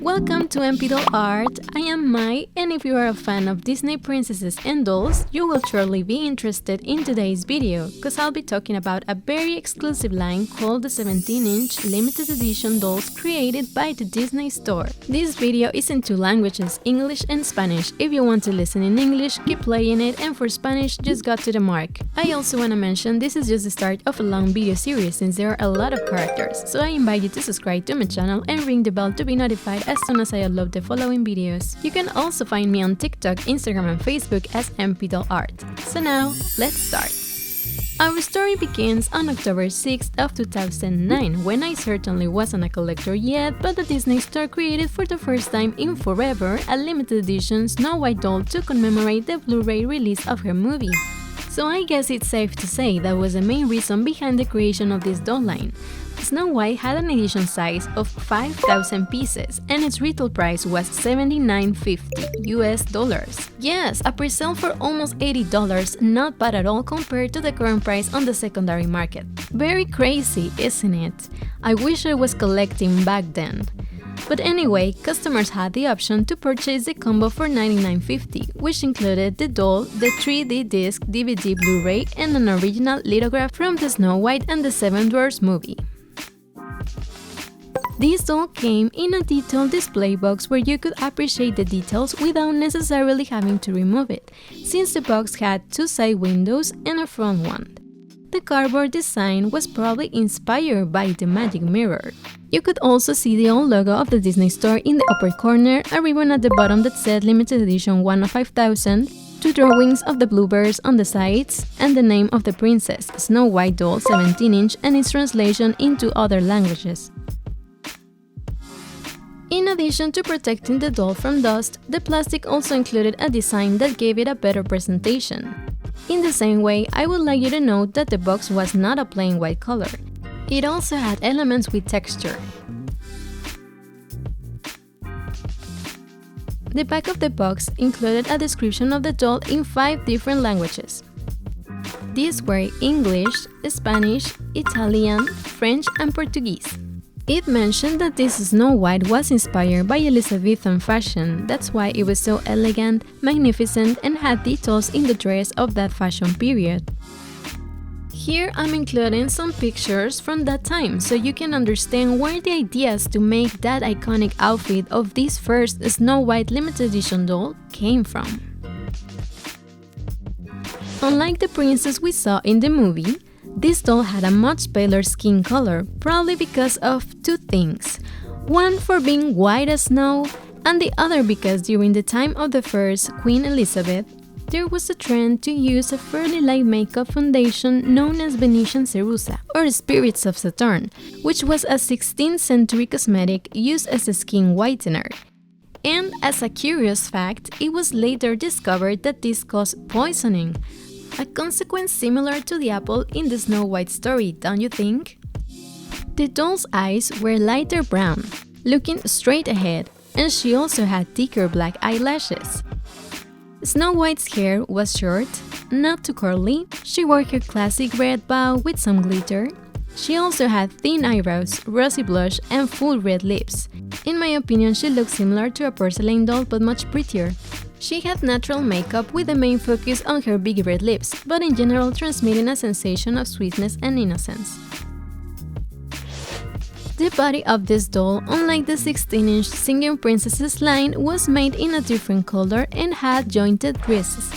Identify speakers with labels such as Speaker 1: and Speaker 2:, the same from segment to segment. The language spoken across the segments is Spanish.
Speaker 1: Welcome to MP Doll Art. I am Mai, and if you are a fan of Disney princesses and dolls, you will surely be interested in today's video, cause I'll be talking about a very exclusive line called the 17-inch limited edition dolls created by the Disney Store. This video is in two languages, English and Spanish. If you want to listen in English, keep playing it, and for Spanish, just go to the mark. I also want to mention this is just the start of a long video series since there are a lot of characters, so I invite you to subscribe to my channel and ring the bell to be notified as soon as I upload the following videos. You can also find me on TikTok, Instagram and Facebook as MP Doll Art. So now, let's start! Our story begins on October 6th of 2009, when I certainly wasn't a collector yet, but the Disney Store created for the first time in forever a limited edition Snow White doll to commemorate the Blu-ray release of her movie. So I guess it's safe to say that was the main reason behind the creation of this doll line. Snow White had an edition size of 5,000 pieces and its retail price was $79.50 US. Yes, a pre-sale for almost $80, not bad at all compared to the current price on the secondary market. Very crazy, isn't it? I wish I was collecting back then. But anyway, customers had the option to purchase the combo for $99.50, which included the doll, the 3D disc DVD Blu-ray, and an original lithograph from the Snow White and the Seven Dwarfs movie. This doll came in a detailed display box where you could appreciate the details without necessarily having to remove it, since the box had two side windows and a front one. The cardboard design was probably inspired by the magic mirror. You could also see the old logo of the Disney Store in the upper corner, a ribbon at the bottom that said limited edition 1 of 5,000, two drawings of the bluebirds on the sides, and the name of the princess, Snow White doll 17-inch, and its translation into other languages. In addition to protecting the doll from dust, the plastic also included a design that gave it a better presentation. In the same way, I would like you to note that the box was not a plain white color. It also had elements with texture. The back of the box included a description of the doll in 5 different languages. These were English, Spanish, Italian, French, and Portuguese. It mentioned that this Snow White was inspired by Elizabethan fashion, that's why it was so elegant, magnificent, and had details in the dress of that fashion period. Here I'm including some pictures from that time, so you can understand where the ideas to make that iconic outfit of this first Snow White limited edition doll came from. Unlike the princess we saw in the movie, this doll had a much paler skin color, probably because of two things. One for being white as snow, and the other because during the time of the first Queen Elizabeth, there was a trend to use a fairly light makeup foundation known as Venetian Cerussa, or Spirits of Saturn, which was a 16th century cosmetic used as a skin whitener. And as a curious fact, it was later discovered that this caused poisoning, a consequence similar to the apple in the Snow White story, don't you think? The doll's eyes were lighter brown, looking straight ahead, and she also had thicker black eyelashes. Snow White's hair was short, not too curly, she wore her classic red bow with some glitter. She also had thin eyebrows, rosy blush, and full red lips. In my opinion, she looked similar to a porcelain doll but much prettier. She had natural makeup with the main focus on her big red lips, but in general transmitting a sensation of sweetness and innocence. The body of this doll, unlike the 16-inch Singing Princesses line, was made in a different color and had jointed wrists.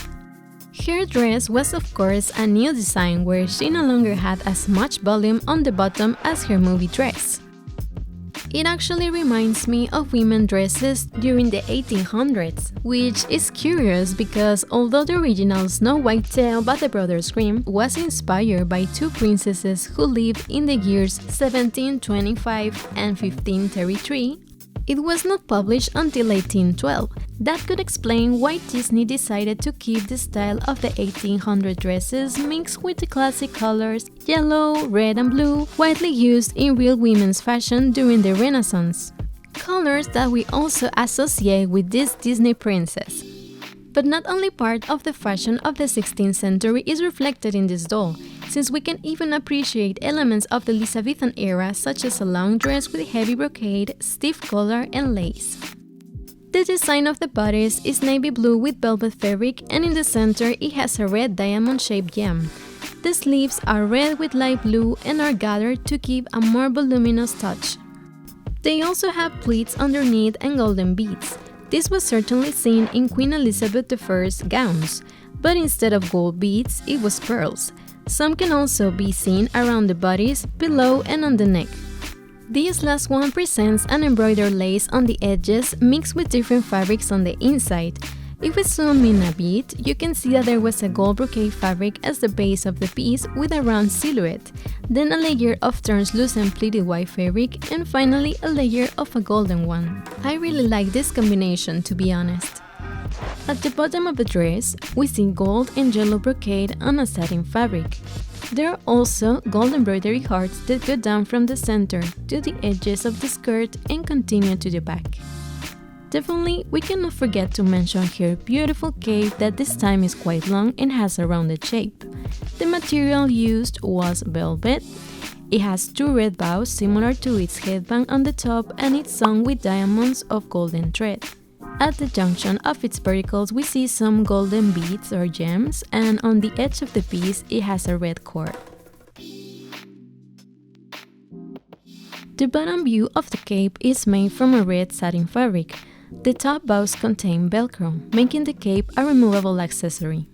Speaker 1: Her dress was of course a new design where she no longer had as much volume on the bottom as her movie dress. It actually reminds me of women's dresses during the 1800s, which is curious because although the original Snow White tale by the Brothers Grimm was inspired by two princesses who lived in the years 1725 and 1533, it was not published until 1812. That could explain why Disney decided to keep the style of the 1800 dresses mixed with the classic colors yellow, red and blue, widely used in real women's fashion during the Renaissance. Colors that we also associate with this Disney princess. But not only part of the fashion of the 16th century is reflected in this doll. since we can even appreciate elements of the Elizabethan era such as a long dress with heavy brocade, stiff collar, and lace. The design of the bodice is navy blue with velvet fabric, and in the center it has a red diamond-shaped gem. The sleeves are red with light blue and are gathered to give a more voluminous touch. They also have pleats underneath and golden beads. This was certainly seen in Queen Elizabeth I's gowns, but instead of gold beads, it was pearls. Some can also be seen around the bodice, below, and on the neck. This last one presents an embroidered lace on the edges mixed with different fabrics on the inside. If we zoom in a bit, you can see that there was a gold brocade fabric as the base of the piece with a round silhouette, then a layer of translucent pleated white fabric, and finally a layer of a golden one. I really like this combination, to be honest. At the bottom of the dress, we see gold and yellow brocade on a satin fabric. There are also gold embroidery hearts that go down from the center to the edges of the skirt and continue to the back. Definitely, we cannot forget to mention her beautiful cape that this time is quite long and has a rounded shape. The material used was velvet. It has two red bows similar to its headband on the top, and it's sewn with diamonds of golden thread. At the junction of its verticals, we see some golden beads or gems, and on the edge of the piece, it has a red cord. The bottom view of the cape is made from a red satin fabric. The top bows contain Velcro, making the cape a removable accessory.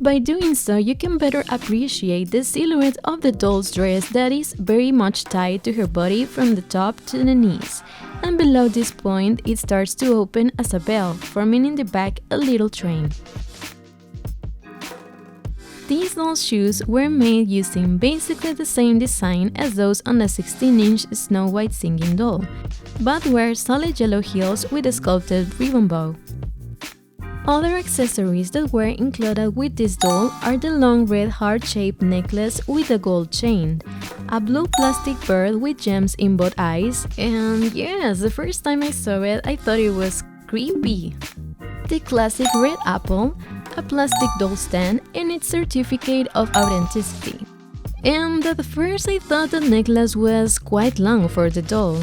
Speaker 1: By doing so, you can better appreciate the silhouette of the doll's dress that is very much tied to her body from the top to the knees, and below this point it starts to open as a bell, forming in the back a little train. These doll's shoes were made using basically the same design as those on the 16-inch Snow White singing doll, but wear solid yellow heels with a sculpted ribbon bow. Other accessories that were included with this doll are the long red heart-shaped necklace with a gold chain, a blue plastic bird with gems in both eyes, and yes, the first time I saw it, I thought it was creepy. The classic red apple, a plastic doll stand, and its certificate of authenticity. And at first I thought the necklace was quite long for the doll.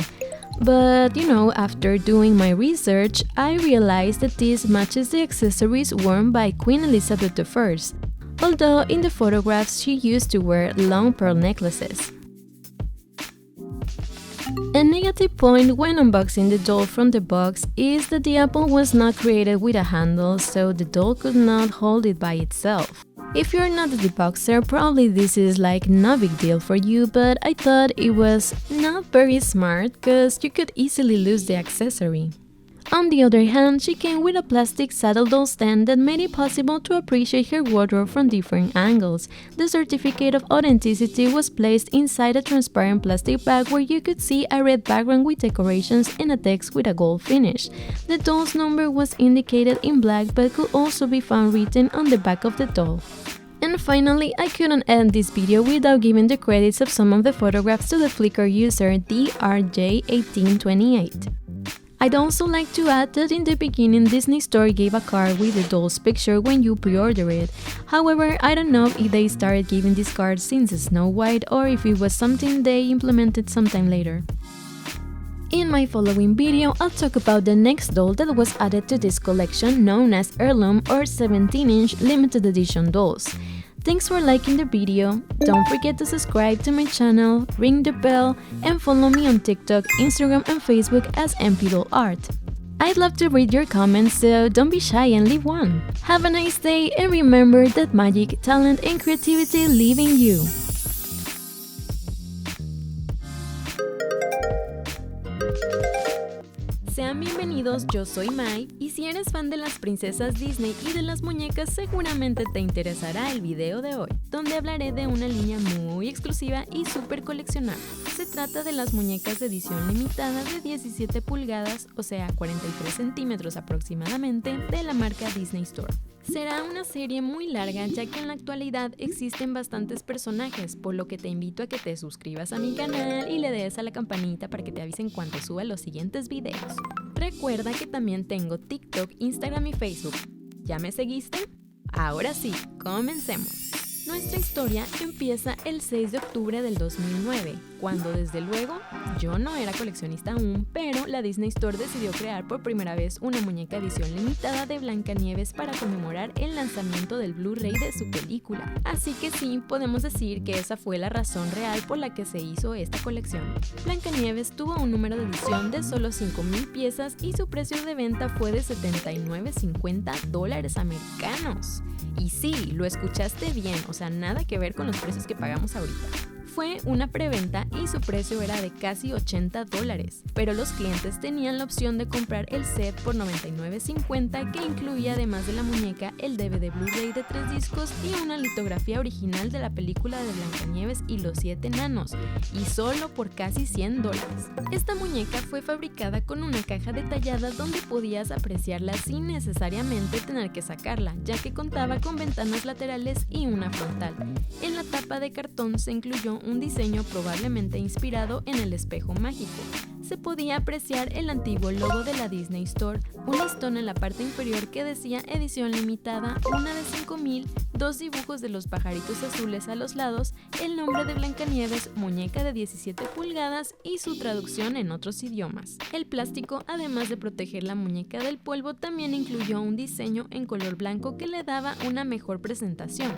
Speaker 1: But after doing my research, I realized that this matches the accessories worn by Queen Elizabeth I, although in the photographs she used to wear long pearl necklaces. A negative point when unboxing the doll from the box is that the apple was not created with a handle, so the doll could not hold it by itself. If you're not a deboxer, probably this is like no big deal for you, but I thought it was not very smart because you could easily lose the accessory. On the other hand, she came with a plastic saddle doll stand that made it possible to appreciate her wardrobe from different angles. The certificate of authenticity was placed inside a transparent plastic bag where you could see a red background with decorations and a text with a gold finish. The doll's number was indicated in black but could also be found written on the back of the doll. And finally, I couldn't end this video without giving the credits of some of the photographs to the Flickr user DRJ1828. I'd also like to add that in the beginning Disney Store gave a card with the doll's picture when you pre-order it. However, I don't know if they started giving this card since Snow White or if it was something they implemented sometime later. In my following video, I'll talk about the next doll that was added to this collection known as Heirloom or 17-inch limited edition dolls. Thanks for liking the video, don't forget to subscribe to my channel, ring the bell, and follow me on TikTok, Instagram, and Facebook as MPDollArt. I'd love to read your comments, so don't be shy and leave one. Have a nice day, and remember that magic, talent, and creativity live in you. Sean bienvenidos, yo soy Mai, y si eres fan de las princesas Disney y de las muñecas seguramente te interesará el video de hoy, donde hablaré de una línea muy exclusiva y súper coleccionable. Se trata de las muñecas de edición limitada de 17 pulgadas, o sea 43 centímetros aproximadamente, de la marca Disney Store. Será una serie muy larga ya que en la actualidad existen bastantes personajes, por lo que te invito a que te suscribas a mi canal y le des a la campanita para que te avisen cuando suba los siguientes videos. Recuerda que también tengo TikTok, Instagram y Facebook. ¿Ya me seguiste? Ahora sí, comencemos. Nuestra historia empieza el 6 de octubre del 2009, cuando desde luego yo no era coleccionista aún, pero la Disney Store decidió crear por primera vez una muñeca edición limitada de Blancanieves para conmemorar el lanzamiento del Blu-ray de su película. Así que sí, podemos decir que esa fue la razón real por la que se hizo esta colección. Blancanieves tuvo un número de edición de solo 5,000 piezas y su precio de venta fue de $79.50 americanos. Y sí, lo escuchaste bien, o sea, nada que ver con los precios que pagamos ahorita. Fue una preventa y su precio era de casi $80, pero los clientes tenían la opción de comprar el set por $99.50, que incluía además de la muñeca el DVD Blu-ray de 3 discos y una litografía original de la película de Blancanieves y los 7 enanos, y solo por casi $100. Esta muñeca fue fabricada con una caja detallada donde podías apreciarla sin necesariamente tener que sacarla, ya que contaba con ventanas laterales y una frontal. En la tapa de cartón se incluyó un diseño probablemente inspirado en el espejo mágico. Se podía apreciar el antiguo logo de la Disney Store, un listón en la parte inferior que decía edición limitada, una de 5,000, 2 dibujos de los pajaritos azules a los lados, el nombre de Blancanieves, muñeca de 17 pulgadas y su traducción en otros idiomas. El plástico, además de proteger la muñeca del polvo, también incluyó un diseño en color blanco que le daba una mejor presentación.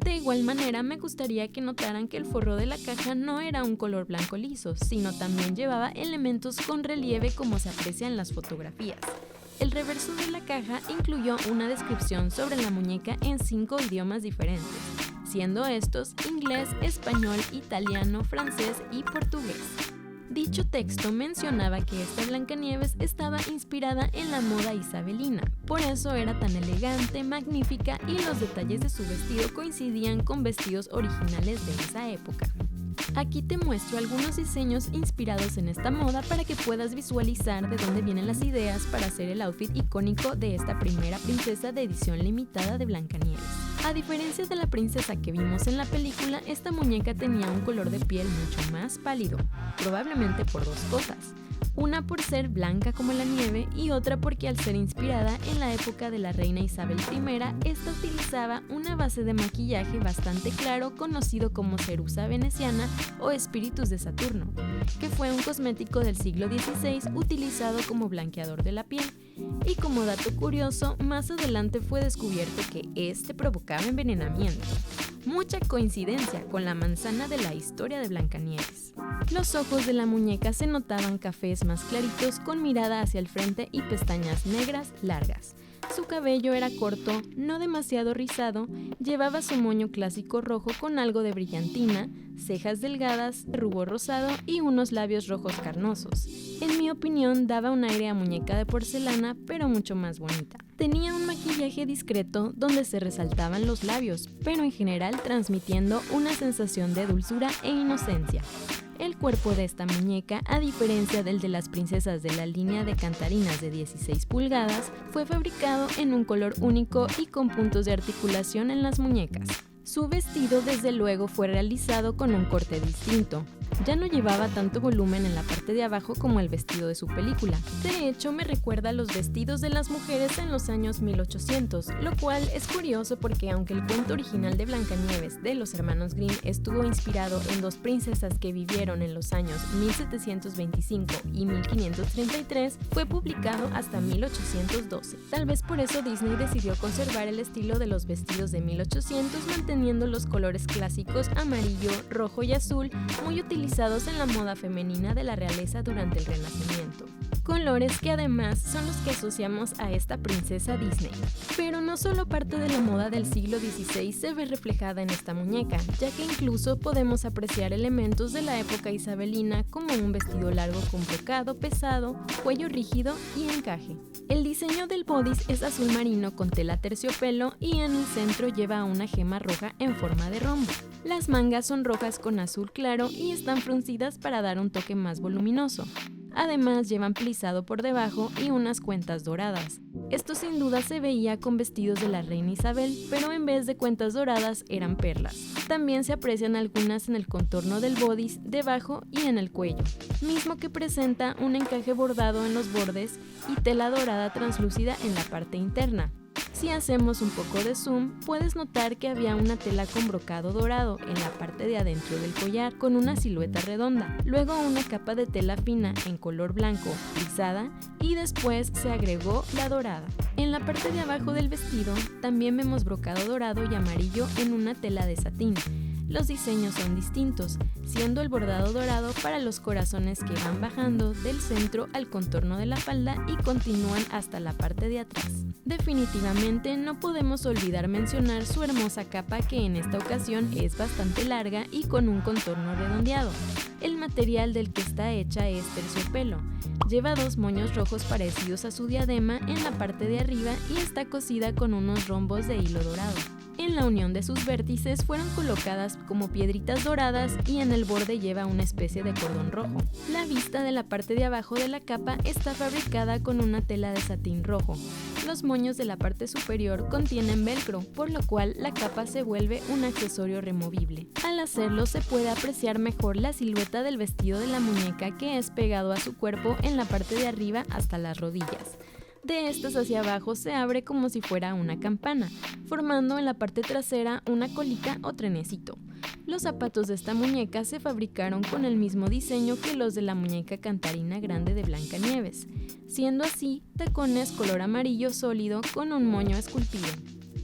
Speaker 1: De igual manera, me gustaría que notaran que el forro de la caja no era un color blanco liso, sino también llevaba elementos con relieve como se aprecia en las fotografías. El reverso de la caja incluyó una descripción sobre la muñeca en 5 idiomas diferentes, siendo estos inglés, español, italiano, francés y portugués. Dicho texto mencionaba que esta Blancanieves estaba inspirada en la moda isabelina, por eso era tan elegante, magnífica y los detalles de su vestido coincidían con vestidos originales de esa época. Aquí te muestro algunos diseños inspirados en esta moda para que puedas visualizar de dónde vienen las ideas para hacer el outfit icónico de esta primera princesa de edición limitada de Blancanieves. A diferencia de la princesa que vimos en la película, esta muñeca tenía un color de piel mucho más pálido, probablemente por 2 cosas. Una por ser blanca como la nieve y otra porque al ser inspirada en la época de la reina Isabel I, esta utilizaba una base de maquillaje bastante claro conocido como cerusa veneciana o espíritus de Saturno, que fue un cosmético del siglo XVI utilizado como blanqueador de la piel. Y como dato curioso, más adelante fue descubierto que este provocaba envenenamiento. Mucha coincidencia con la manzana de la historia de Blancanieves. Los ojos de la muñeca se notaban cafés más claritos con mirada hacia el frente y pestañas negras largas. Su cabello era corto, no demasiado rizado, llevaba su moño clásico rojo con algo de brillantina, cejas delgadas, rubor rosado y unos labios rojos carnosos. En mi opinión, daba un aire a muñeca de porcelana, pero mucho más bonita. Tenía un maquillaje discreto donde se resaltaban los labios, pero en general transmitiendo una sensación de dulzura e inocencia. El cuerpo de esta muñeca, a diferencia del de las princesas de la línea de cantarinas de 16 pulgadas, fue fabricado en un color único y con puntos de articulación en las muñecas. Su vestido desde luego fue realizado con un corte distinto. Ya no llevaba tanto volumen en la parte de abajo como el vestido de su película. De hecho, me recuerda a los vestidos de las mujeres en los años 1800, lo cual es curioso porque aunque el cuento original de Blancanieves de los hermanos Grimm estuvo inspirado en 2 princesas que vivieron en los años 1725 y 1533, fue publicado hasta 1812. Tal vez por eso Disney decidió conservar el estilo de los vestidos de 1800, manteniendo los colores clásicos amarillo, rojo y azul, muy utilizados en la moda femenina de la realeza durante el Renacimiento. Colores que además son los que asociamos a esta princesa Disney. Pero no solo parte de la moda del siglo XVI se ve reflejada en esta muñeca, ya que incluso podemos apreciar elementos de la época isabelina como un vestido largo con brocado pesado, cuello rígido y encaje. El diseño del bodice es azul marino con tela terciopelo y en el centro lleva una gema roja en forma de rombo. Las mangas son rojas con azul claro y están fruncidas para dar un toque más voluminoso. Además llevan plisado por debajo y unas cuentas doradas. Esto sin duda se veía con vestidos de la reina Isabel, pero en vez de cuentas doradas eran perlas. También se aprecian algunas en el contorno del bodice, debajo y en el cuello, mismo que presenta un encaje bordado en los bordes y tela dorada translúcida en la parte interna. Si hacemos un poco de zoom, puedes notar que había una tela con brocado dorado en la parte de adentro del collar, con una silueta redonda, luego una capa de tela fina en color blanco, rizada, y después se agregó la dorada. En la parte de abajo del vestido también vemos brocado dorado y amarillo en una tela de satín. Los diseños son distintos, siendo el bordado dorado para los corazones que van bajando del centro al contorno de la falda y continúan hasta la parte de atrás. Definitivamente no podemos olvidar mencionar su hermosa capa, que en esta ocasión es bastante larga y con un contorno redondeado. El material del que está hecha es terciopelo. Lleva 2 moños rojos parecidos a su diadema en la parte de arriba y está cosida con unos rombos de hilo dorado. En la unión de sus vértices fueron colocadas como piedritas doradas y en el borde lleva una especie de cordón rojo. La vista de la parte de abajo de la capa está fabricada con una tela de satín rojo. Los moños de la parte superior contienen velcro, por lo cual la capa se vuelve un accesorio removible. Al hacerlo se puede apreciar mejor la silueta del vestido de la muñeca, que es pegado a su cuerpo en la parte de arriba hasta las rodillas. De estas hacia abajo se abre como si fuera una campana, formando en la parte trasera una colita o trenecito. Los zapatos de esta muñeca se fabricaron con el mismo diseño que los de la muñeca cantarina grande de Blancanieves, siendo así tacones color amarillo sólido con un moño esculpido.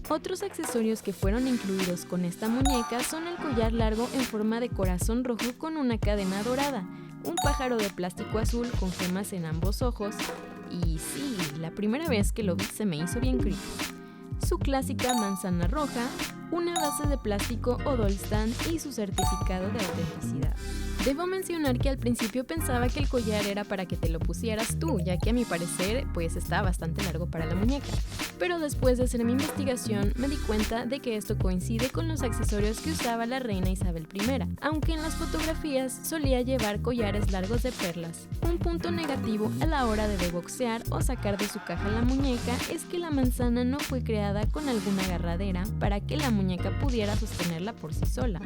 Speaker 1: Otros accesorios que fueron incluidos con esta muñeca son el collar largo en forma de corazón rojo con una cadena dorada, un pájaro de plástico azul con gemas en ambos ojos, y sí, la primera vez que lo vi se me hizo bien creepy. Su clásica manzana roja, una base de plástico o doll stand y su certificado de autenticidad. Debo mencionar que al principio pensaba que el collar era para que te lo pusieras tú, ya que a mi parecer pues está bastante largo para la muñeca. Pero después de hacer mi investigación me di cuenta de que esto coincide con los accesorios que usaba la reina Isabel I, aunque en las fotografías solía llevar collares largos de perlas. Un punto negativo a la hora de deboxear o sacar de su caja la muñeca es que la manzana no fue creada con alguna agarradera para que la muñeca pudiera sostenerla por sí sola,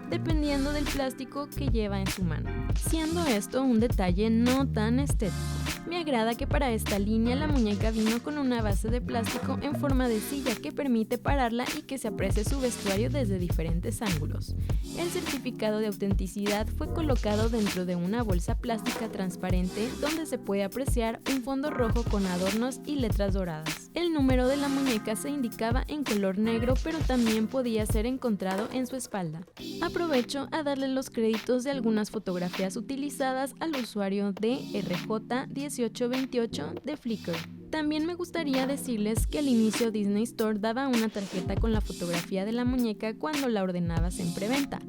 Speaker 1: dependiendo del plástico que lleva en su mano, siendo esto un detalle no tan estético. Me agrada que para esta línea la muñeca vino con una base de plástico en forma de silla que permite pararla y que se aprecie su vestuario desde diferentes ángulos. El certificado de autenticidad fue colocado dentro de una bolsa plástica transparente donde se puede apreciar un fondo rojo con adornos y letras doradas. El número de la muñeca se indicaba en color negro, pero también podía ser encontrado en su espalda. Aprovecho a darle los créditos de algunas fotografías utilizadas al usuario de RJ1828 de Flickr. También me gustaría decirles que al inicio Disney Store daba una tarjeta con la fotografía de la muñeca cuando la ordenabas en preventa.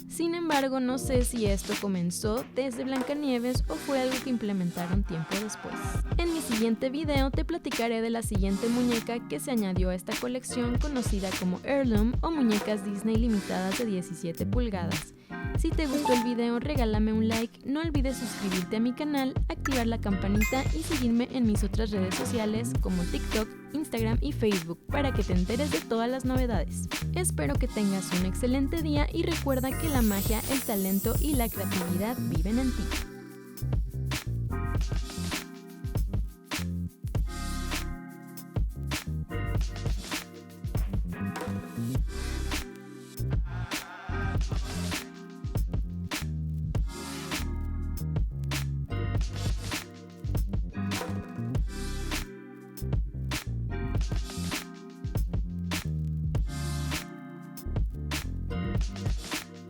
Speaker 1: Sin embargo, no sé si esto comenzó desde Blancanieves o fue algo que implementaron tiempo después. En mi siguiente video te platicaré de la siguiente muñeca que se añadió a esta colección, conocida como Heirloom o muñecas Disney limitadas de 17 pulgadas. Si te gustó el video, regálame un like, no olvides suscribirte a mi canal, activar la campanita y seguirme en mis otras redes sociales como TikTok, Instagram y Facebook para que te enteres de todas las novedades. Espero que tengas un excelente día y recuerda que la magia, el talento y la creatividad viven en ti.